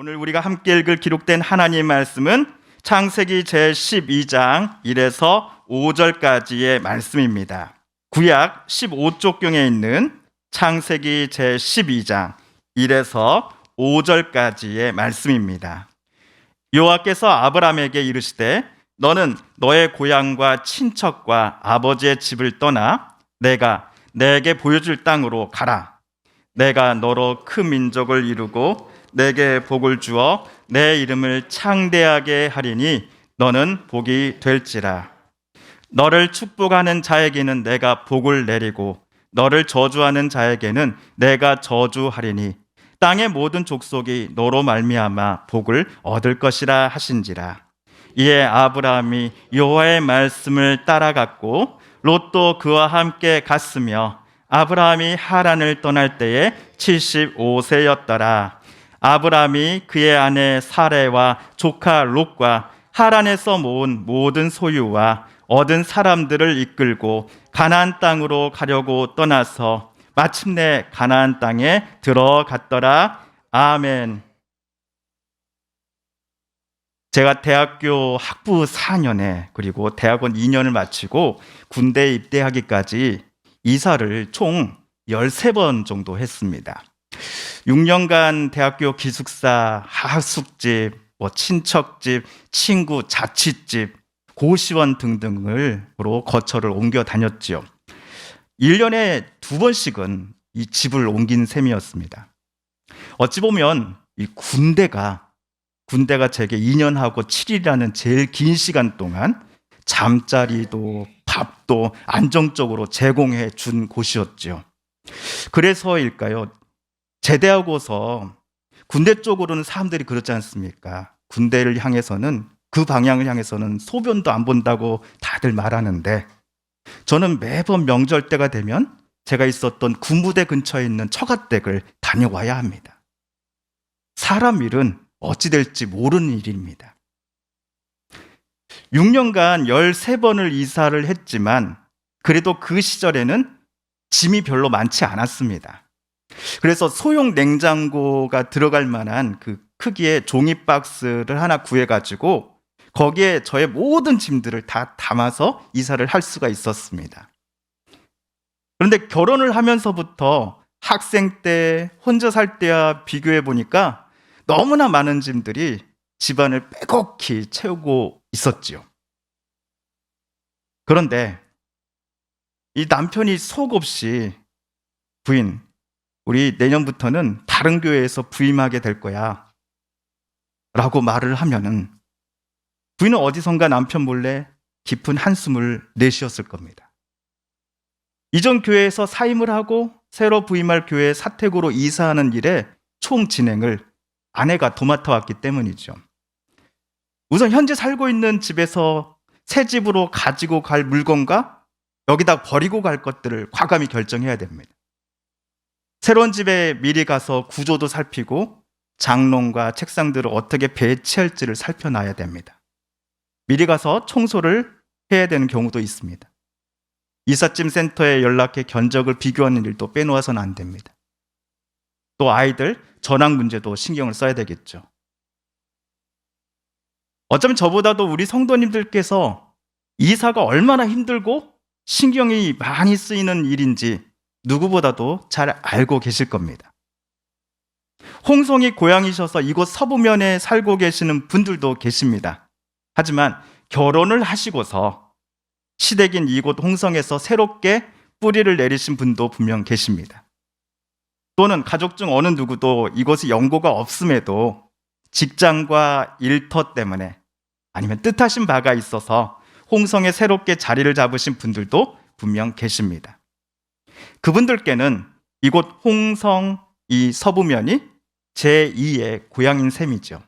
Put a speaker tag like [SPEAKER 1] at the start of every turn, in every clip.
[SPEAKER 1] 오늘 우리가 함께 읽을 기록된 하나님 말씀은 창세기 제12장 1에서 5절까지의 말씀입니다. 구약 15쪽경에 있는 창세기 제12장 1에서 5절까지의 말씀입니다. 여호와께서 아브라함에게 이르시되 너는 너의 고향과 친척과 아버지의 집을 떠나 내가 내게 보여줄 땅으로 가라. 내가 너로 큰 민족을 이루고 내게 복을 주어 내 이름을 창대하게 하리니 너는 복이 될지라. 너를 축복하는 자에게는 내가 복을 내리고 너를 저주하는 자에게는 내가 저주하리니 땅의 모든 족속이 너로 말미암아 복을 얻을 것이라 하신지라. 이에 아브라함이 여호와의 말씀을 따라갔고 롯도 그와 함께 갔으며 아브라함이 하란을 떠날 때에 75세였더라. 아브라함이 그의 아내 사레와 조카 롯과 하란에서 모은 모든 소유와 얻은 사람들을 이끌고 가나안 땅으로 가려고 떠나서 마침내 가나안 땅에 들어갔더라. 아멘. 제가 대학교 학부 4년에 그리고 대학원 2년을 마치고 군대에 입대하기까지 이사를 총 13번 정도 했습니다. 6년간 대학교 기숙사, 하숙집, 친척집, 친구, 자취집, 고시원 등등으로 거처를 옮겨 다녔지요. 1년에 2번씩은 이 집을 옮긴 셈이었습니다. 어찌 보면 이 군대가 제게 2년하고 7일이라는 제일 긴 시간 동안 잠자리도 밥도 안정적으로 제공해 준 곳이었죠. 그래서일까요? 제대하고서 군대 쪽으로는 사람들이 그렇지 않습니까? 군대를 향해서는 그 방향을 향해서는 소변도 안 본다고 다들 말하는데 저는 매번 명절 때가 되면 제가 있었던 군부대 근처에 있는 처가댁을 다녀와야 합니다. 사람 일은 어찌 될지 모르는 일입니다. 6년간 13번을 이사를 했지만 그래도 그 시절에는 짐이 별로 많지 않았습니다. 그래서 소형 냉장고가 들어갈 만한 그 크기의 종이 박스를 하나 구해가지고 거기에 저의 모든 짐들을 다 담아서 이사를 할 수가 있었습니다. 그런데 결혼을 하면서부터 학생 때, 혼자 살 때와 비교해 보니까 너무나 많은 짐들이 집안을 빼곡히 채우고 있었지요. 그런데 이 남편이 속 없이 부인, 우리 내년부터는 다른 교회에서 부임하게 될 거야 라고 말을 하면은 부인은 어디선가 남편 몰래 깊은 한숨을 내쉬었을 겁니다. 이전 교회에서 사임을 하고 새로 부임할 교회에 사택으로 이사하는 일에 총 진행을 아내가 도맡아 왔기 때문이죠. 우선 현재 살고 있는 집에서 새 집으로 가지고 갈 물건과 여기다 버리고 갈 것들을 과감히 결정해야 됩니다. 새로운 집에 미리 가서 구조도 살피고 장롱과 책상들을 어떻게 배치할지를 살펴놔야 됩니다. 미리 가서 청소를 해야 되는 경우도 있습니다. 이삿짐 센터에 연락해 견적을 비교하는 일도 빼놓아서는 안 됩니다. 또 아이들 전학 문제도 신경을 써야 되겠죠. 어쩌면 저보다도 우리 성도님들께서 이사가 얼마나 힘들고 신경이 많이 쓰이는 일인지 누구보다도 잘 알고 계실 겁니다. 홍성이 고향이셔서 이곳 서부면에 살고 계시는 분들도 계십니다. 하지만 결혼을 하시고서 시댁인 이곳 홍성에서 새롭게 뿌리를 내리신 분도 분명 계십니다. 또는 가족 중 어느 누구도 이곳에 연고가 없음에도 직장과 일터 때문에 아니면 뜻하신 바가 있어서 홍성에 새롭게 자리를 잡으신 분들도 분명 계십니다. 그분들께는 이곳 홍성 이 서부면이 제2의 고향인 셈이죠.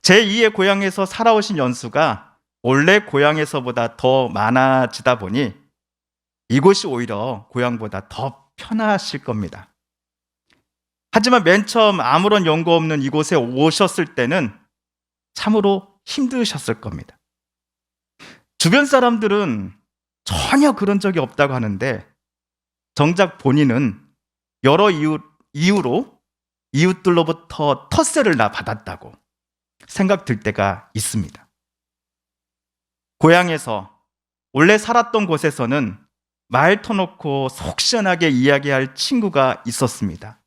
[SPEAKER 1] 제2의 고향에서 살아오신 연수가 원래 고향에서보다 더 많아지다 보니 이곳이 오히려 고향보다 더 편하실 겁니다. 하지만 맨 처음 아무런 연고 없는 이곳에 오셨을 때는 참으로 힘드셨을 겁니다. 주변 사람들은 전혀 그런 적이 없다고 하는데 정작 본인은 여러 이유로 이웃들로부터 텃세를 나 받았다고 생각들 때가 있습니다. 고향에서 원래 살았던 곳에서는 말 터놓고 속 시원하게 이야기할 친구가 있었습니다.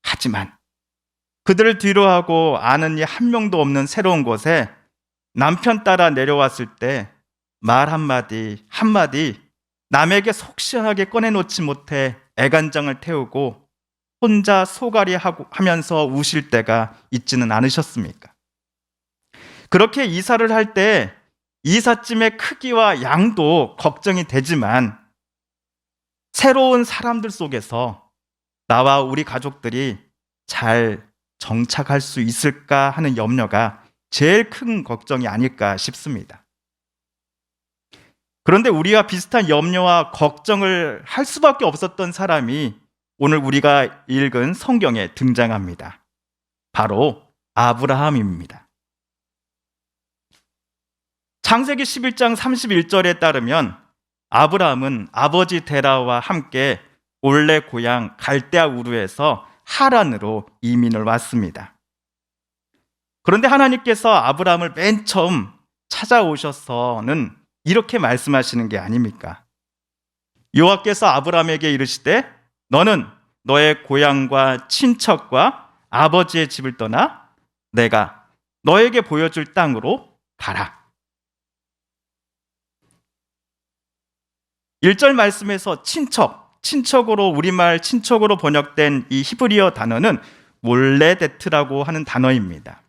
[SPEAKER 1] 하지만 그들을 뒤로하고 아는 이 한 명도 없는 새로운 곳에 남편 따라 내려왔을 때 말 한마디 한마디 남에게 속 시원하게 꺼내놓지 못해 애간장을 태우고 혼자 소갈이 하면서 우실 때가 있지는 않으셨습니까? 그렇게 이사를 할 때 이삿짐의 크기와 양도 걱정이 되지만 새로운 사람들 속에서 나와 우리 가족들이 잘 정착할 수 있을까 하는 염려가 제일 큰 걱정이 아닐까 싶습니다. 그런데 우리와 비슷한 염려와 걱정을 할 수밖에 없었던 사람이 오늘 우리가 읽은 성경에 등장합니다. 바로 아브라함입니다. 창세기 11장 31절에 따르면 아브라함은 아버지 데라와 함께 원래 고향 갈대아 우르에서 하란으로 이민을 왔습니다. 그런데 하나님께서 아브라함을 맨 처음 찾아오셔서는 이렇게 말씀하시는 게 아닙니까? 여호와께서 아브라함에게 이르시되 너는 너의 고향과 친척과 아버지의 집을 떠나 내가 너에게 보여줄 땅으로 가라. 1절 말씀에서 친척으로 우리말 친척으로 번역된 이 히브리어 단어는 몰레데트라고 하는 단어입니다.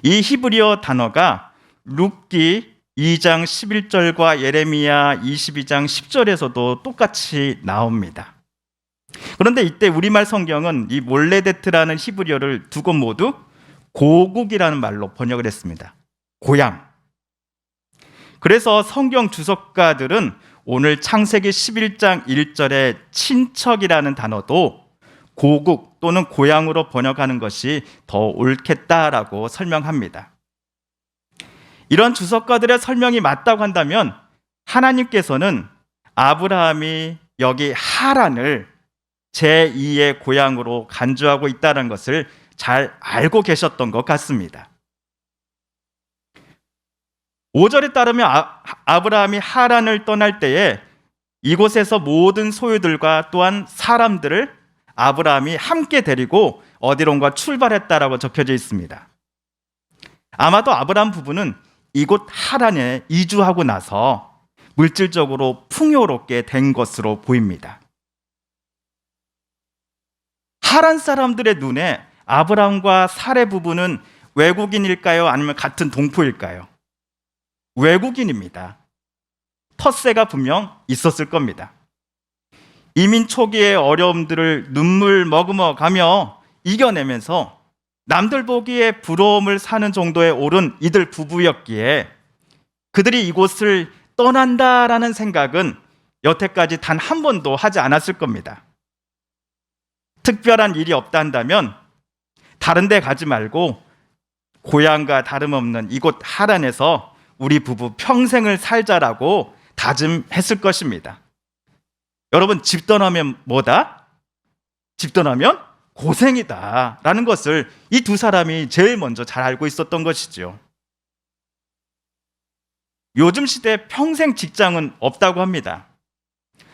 [SPEAKER 1] 이 히브리어 단어가 룻기 2장 11절과 예레미야 22장 10절에서도 똑같이 나옵니다. 그런데 이때 우리말 성경은 이 몰레데트라는 히브리어를 두 곳 모두 고국이라는 말로 번역을 했습니다. 고향. 그래서 성경 주석가들은 오늘 창세기 11장 1절의 친척이라는 단어도 고국 또는 고향으로 번역하는 것이 더 옳겠다라고 설명합니다. 이런 주석가들의 설명이 맞다고 한다면 하나님께서는 아브라함이 여기 하란을 제2의 고향으로 간주하고 있다는 것을 잘 알고 계셨던 것 같습니다. 5절에 따르면 아브라함이 하란을 떠날 때에 이곳에서 모든 소유들과 또한 사람들을 아브라함이 함께 데리고 어디론가 출발했다라고 적혀져 있습니다. 아마도 아브라함 부부는 이곳 하란에 이주하고 나서 물질적으로 풍요롭게 된 것으로 보입니다. 하란 사람들의 눈에 아브라함과 사레 부부는 외국인일까요? 아니면 같은 동포일까요? 외국인입니다. 텃세가 분명 있었을 겁니다. 이민 초기의 어려움들을 눈물 머금어 가며 이겨내면서 남들 보기에 부러움을 사는 정도에 오른 이들 부부였기에 그들이 이곳을 떠난다라는 생각은 여태까지 단 한 번도 하지 않았을 겁니다. 특별한 일이 없다 한다면 다른 데 가지 말고 고향과 다름없는 이곳 하란에서 우리 부부 평생을 살자라고 다짐했을 것입니다. 여러분, 집 떠나면 뭐다? 집 떠나면 고생이다 라는 것을 이 두 사람이 제일 먼저 잘 알고 있었던 것이죠. 요즘 시대에 평생 직장은 없다고 합니다.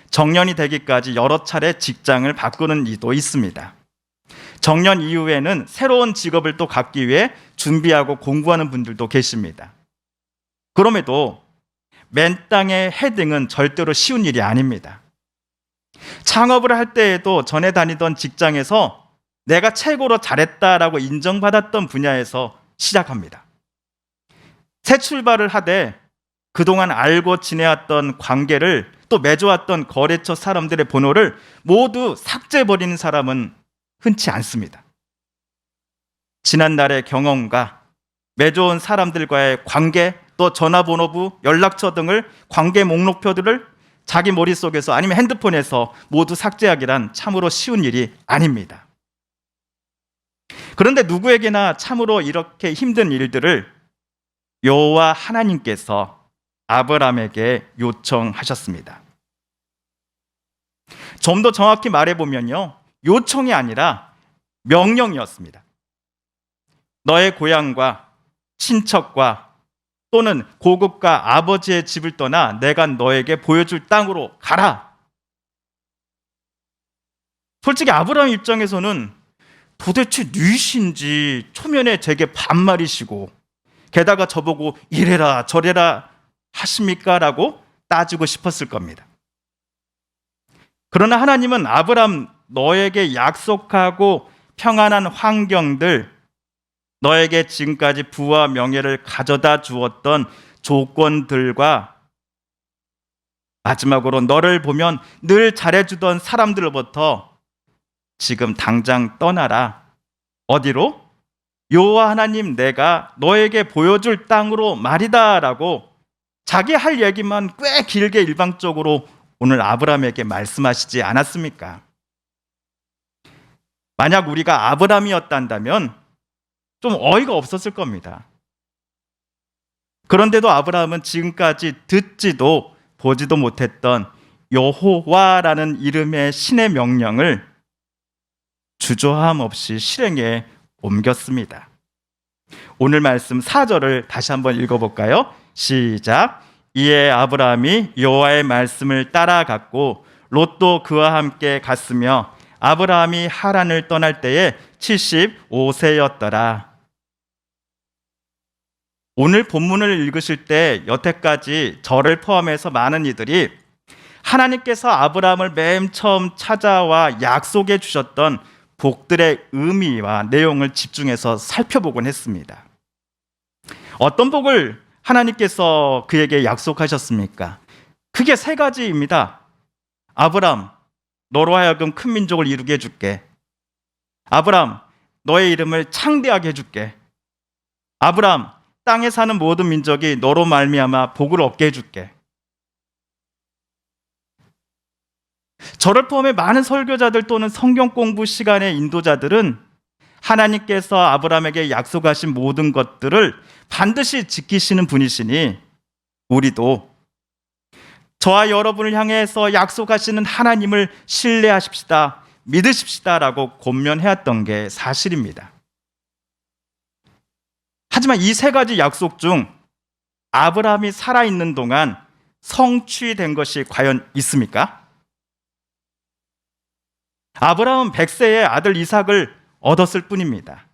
[SPEAKER 1] 정년이 되기까지 여러 차례 직장을 바꾸는 이도 있습니다. 정년 이후에는 새로운 직업을 또 갖기 위해 준비하고 공부하는 분들도 계십니다. 그럼에도 맨 땅의 헤딩은 절대로 쉬운 일이 아닙니다. 창업을 할 때에도 전에 다니던 직장에서 내가 최고로 잘했다라고 인정받았던 분야에서 시작합니다. 새 출발을 하되 그동안 알고 지내왔던 관계를 또 맺어왔던 거래처 사람들의 번호를 모두 삭제해버리는 사람은 흔치 않습니다. 지난날의 경험과 맺어온 사람들과의 관계, 또 전화번호부, 연락처 등을 관계 목록표들을 자기 머릿속에서 아니면 핸드폰에서 모두 삭제하기란 참으로 쉬운 일이 아닙니다. 그런데 누구에게나 참으로 이렇게 힘든 일들을 여호와 하나님께서 아브라함에게 요청하셨습니다. 좀 더 정확히 말해보면요, 요청이 아니라 명령이었습니다. 너의 고향과 친척과 또는 고국과 아버지의 집을 떠나 내가 너에게 보여줄 땅으로 가라. 솔직히 아브라함 입장에서는 도대체 누이신지 초면에 제게 반말이시고 게다가 저보고 이래라 저래라 하십니까? 라고 따지고 싶었을 겁니다. 그러나 하나님은 아브라함 너에게 약속하고 평안한 환경들, 너에게 지금까지 부와 명예를 가져다 주었던 조건들과 마지막으로 너를 보면 늘 잘해주던 사람들로부터 지금 당장 떠나라. 어디로? 여호와 하나님 내가 너에게 보여줄 땅으로 말이다 라고 자기 할 얘기만 꽤 길게 일방적으로 오늘 아브라함에게 말씀하시지 않았습니까? 만약 우리가 아브라함이었다면 좀 어이가 없었을 겁니다. 그런데도 아브라함은 지금까지 듣지도 보지도 못했던 여호와라는 이름의 신의 명령을 주저함 없이 실행에 옮겼습니다. 오늘 말씀 4절을 다시 한번 읽어볼까요? 시작. 이에 아브라함이 여호와의 말씀을 따라갔고 롯도 그와 함께 갔으며 아브라함이 하란을 떠날 때에 75세였더라. 오늘 본문을 읽으실 때 여태까지 저를 포함해서 많은 이들이 하나님께서 아브라함을 맨 처음 찾아와 약속해 주셨던 복들의 의미와 내용을 집중해서 살펴보곤 했습니다. 어떤 복을 하나님께서 그에게 약속하셨습니까? 크게 세 가지입니다. 아브라함, 너로 하여금 큰 민족을 이루게 해줄게. 아브라함, 너의 이름을 창대하게 해줄게. 아브라함, 땅에 사는 모든 민족이 너로 말미암아 복을 얻게 해줄게. 저를 포함해 많은 설교자들 또는 성경 공부 시간의 인도자들은 하나님께서 아브라함에게 약속하신 모든 것들을 반드시 지키시는 분이시니 우리도 저와 여러분을 향해서 약속하시는 하나님을 신뢰하십시다, 믿으십시다라고 권면해왔던 게 사실입니다. 하지만 이 세 가지 약속 중 아브라함이 살아있는 동안 성취된 것이 과연 있습니까? 아브라함은 100세에 아들 이삭을 얻었을 뿐입니다.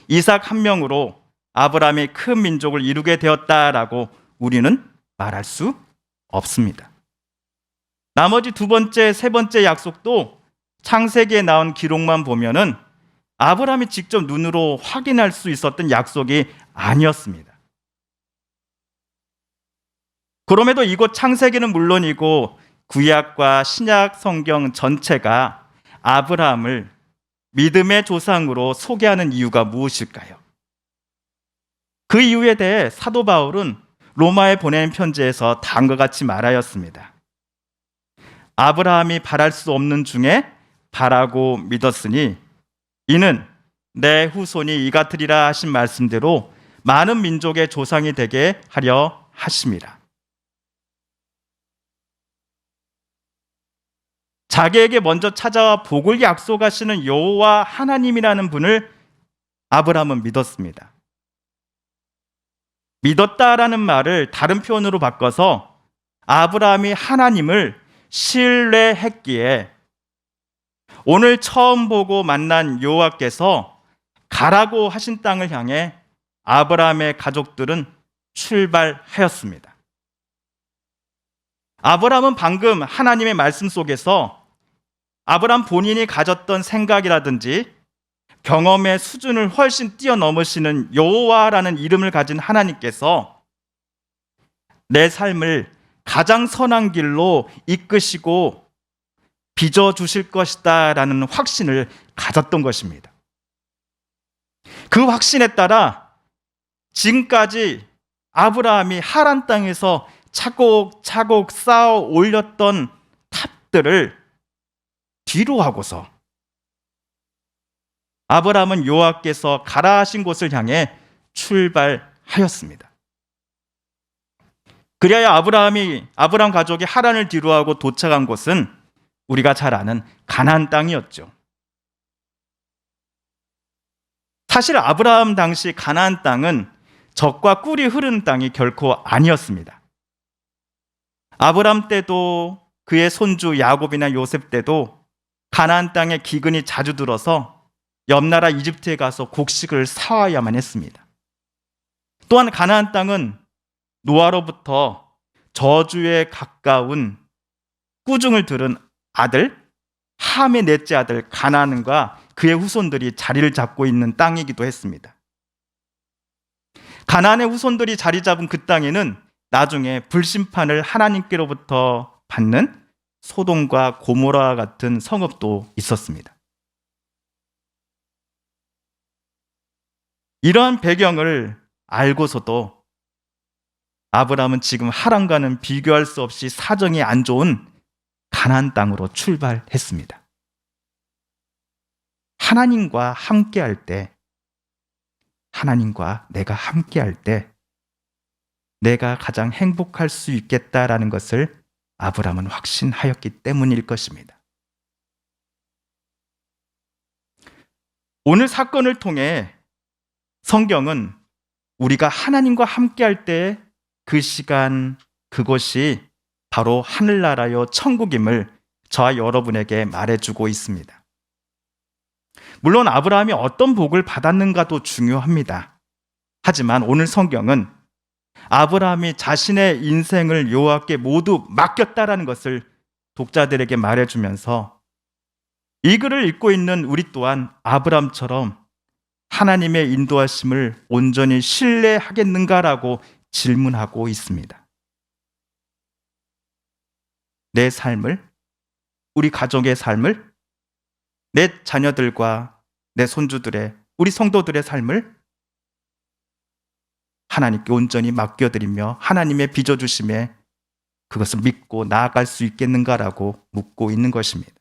[SPEAKER 1] 이삭 한 명으로 아브라함이 큰 민족을 이루게 되었다라고 우리는 말할 수 없습니다. 나머지 두 번째, 세 번째 약속도 창세기에 나온 기록만 보면은 아브라함이 직접 눈으로 확인할 수 있었던 약속이 아니었습니다. 그럼에도 이곳 창세기는 물론이고 구약과 신약 성경 전체가 아브라함을 믿음의 조상으로 소개하는 이유가 무엇일까요? 그 이유에 대해 사도 바울은 로마에 보낸 편지에서 다음과 같이 말하였습니다. 아브라함이 바랄 수 없는 중에 바라고 믿었으니 이는 내 후손이 이같으리라 하신 말씀대로 많은 민족의 조상이 되게 하려 하심이라. 자기에게 먼저 찾아와 복을 약속하시는 여호와 하나님이라는 분을 아브라함은 믿었습니다. 믿었다라는 말을 다른 표현으로 바꿔서 아브라함이 하나님을 신뢰했기에 오늘 처음 보고 만난 여호와께서 가라고 하신 땅을 향해 아브라함의 가족들은 출발하였습니다. 아브라함은 방금 하나님의 말씀 속에서 아브라함 본인이 가졌던 생각이라든지 경험의 수준을 훨씬 뛰어넘으시는 여호와라는 이름을 가진 하나님께서 내 삶을 가장 선한 길로 이끄시고 빚어주실 것이다 라는 확신을 가졌던 것입니다. 그 확신에 따라 지금까지 아브라함이 하란 땅에서 차곡차곡 쌓아 올렸던 탑들을 뒤로 하고서 아브라함은 여호와께서 가라 하신 곳을 향해 출발하였습니다. 그리하여 아브라함 가족이 하란을 뒤로하고 도착한 곳은 우리가 잘 아는 가나안 땅이었죠. 사실 아브라함 당시 가나안 땅은 젖과 꿀이 흐르는 땅이 결코 아니었습니다. 아브라함 때도 그의 손주 야곱이나 요셉 때도 가나안 땅에 기근이 자주 들어서 옆 나라 이집트에 가서 곡식을 사와야만 했습니다. 또한 가나안 땅은 노아로부터 저주에 가까운 꾸중을 들은 아들 함의 넷째 아들 가나안과 그의 후손들이 자리를 잡고 있는 땅이기도 했습니다. 가나안의 후손들이 자리 잡은 그 땅에는 나중에 불심판을 하나님께로부터 받는 소돔과 고모라와 같은 성읍도 있었습니다. 이러한 배경을 알고서도 아브라함은 지금 하란과는 비교할 수 없이 사정이 안 좋은 가나안 땅으로 출발했습니다. 하나님과 함께할 때, 하나님과 내가 함께할 때 내가 가장 행복할 수 있겠다라는 것을 아브라함은 확신하였기 때문일 것입니다. 오늘 사건을 통해 성경은 우리가 하나님과 함께할 때 그 시간, 그곳이 바로 하늘나라요 천국임을 저와 여러분에게 말해주고 있습니다. 물론 아브라함이 어떤 복을 받았는가도 중요합니다. 하지만 오늘 성경은 아브라함이 자신의 인생을 여호와께 모두 맡겼다라는 것을 독자들에게 말해주면서 이 글을 읽고 있는 우리 또한 아브라함처럼 하나님의 인도하심을 온전히 신뢰하겠는가라고 질문하고 있습니다. 내 삶을, 우리 가족의 삶을, 내 자녀들과 내 손주들의, 우리 성도들의 삶을 하나님께 온전히 맡겨드리며 하나님의 빚어주심에 그것을 믿고 나아갈 수 있겠는가라고 묻고 있는 것입니다.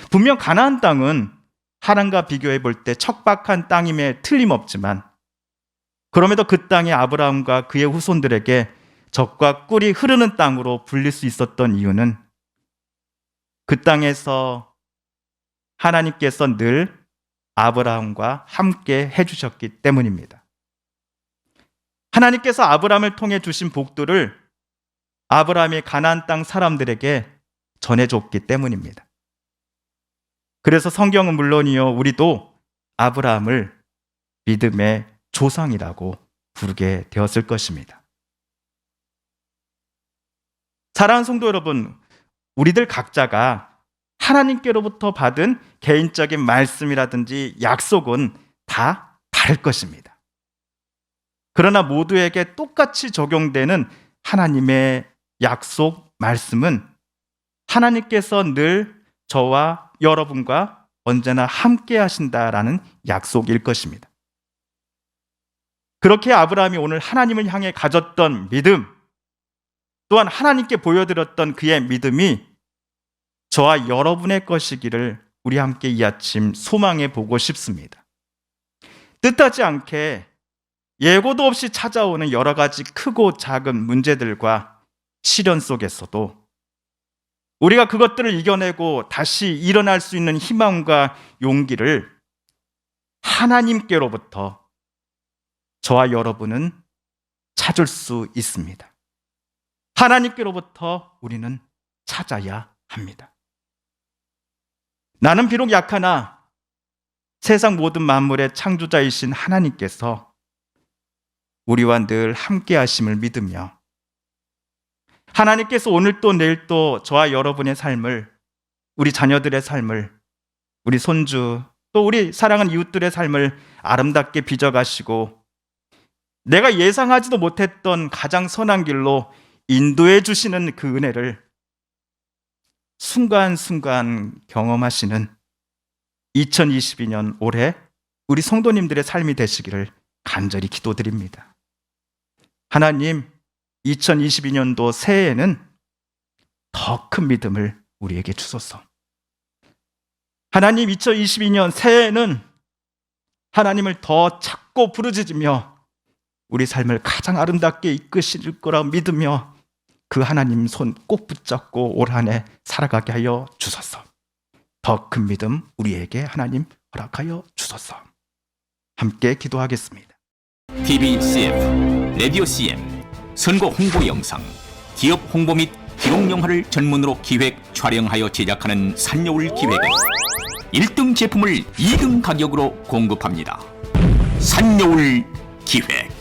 [SPEAKER 1] 분명 가나안 땅은 하란과 비교해 볼 때 척박한 땅임에 틀림없지만 그럼에도 그 땅이 아브라함과 그의 후손들에게 젖과 꿀이 흐르는 땅으로 불릴 수 있었던 이유는 그 땅에서 하나님께서 늘 아브라함과 함께 해주셨기 때문입니다. 하나님께서 아브라함을 통해 주신 복들을 아브라함이 가나안 땅 사람들에게 전해줬기 때문입니다. 그래서 성경은 물론이요, 우리도 아브라함을 믿음의 조상이라고 부르게 되었을 것입니다. 사랑하는 성도 여러분, 우리들 각자가 하나님께로부터 받은 개인적인 말씀이라든지 약속은 다 다를 것입니다. 그러나 모두에게 똑같이 적용되는 하나님의 약속 말씀은 하나님께서 늘 저와 여러분과 언제나 함께 하신다라는 약속일 것입니다. 그렇게 아브라함이 오늘 하나님을 향해 가졌던 믿음, 또한 하나님께 보여드렸던 그의 믿음이 저와 여러분의 것이기를 우리 함께 이 아침 소망해 보고 싶습니다. 뜻하지 않게 예고도 없이 찾아오는 여러 가지 크고 작은 문제들과 시련 속에서도 우리가 그것들을 이겨내고 다시 일어날 수 있는 희망과 용기를 하나님께로부터 저와 여러분은 찾을 수 있습니다. 하나님께로부터 우리는 찾아야 합니다. 나는 비록 약하나 세상 모든 만물의 창조자이신 하나님께서 우리와 늘 함께 하심을 믿으며 하나님께서 오늘도 내일도 저와 여러분의 삶을, 우리 자녀들의 삶을, 우리 손주 또 우리 사랑하는 이웃들의 삶을 아름답게 빚어가시고 내가 예상하지도 못했던 가장 선한 길로 인도해 주시는 그 은혜를 순간순간 경험하시는 2022년 올해 우리 성도님들의 삶이 되시기를 간절히 기도드립니다. 하나님, 2022년도 새해에는 더 큰 믿음을 우리에게 주소서. 하나님, 2022년 새해에는 하나님을 더 찾고 부르짖으며 우리 삶을 가장 아름답게 이끄실 거라 믿으며 그 하나님 손 꼭 붙잡고 올 한 해 살아가게 하여 주소서. 더 큰 믿음 우리에게 하나님 허락하여 주소서. 함께 기도하겠습니다.
[SPEAKER 2] TV CF, 라디오 CM, 선거 홍보 영상, 기업 홍보 및 기록 영화를 전문으로 기획, 촬영하여 제작하는 산여울 기획은 1등 제품을 2등 가격으로 공급합니다. 산여울 기획.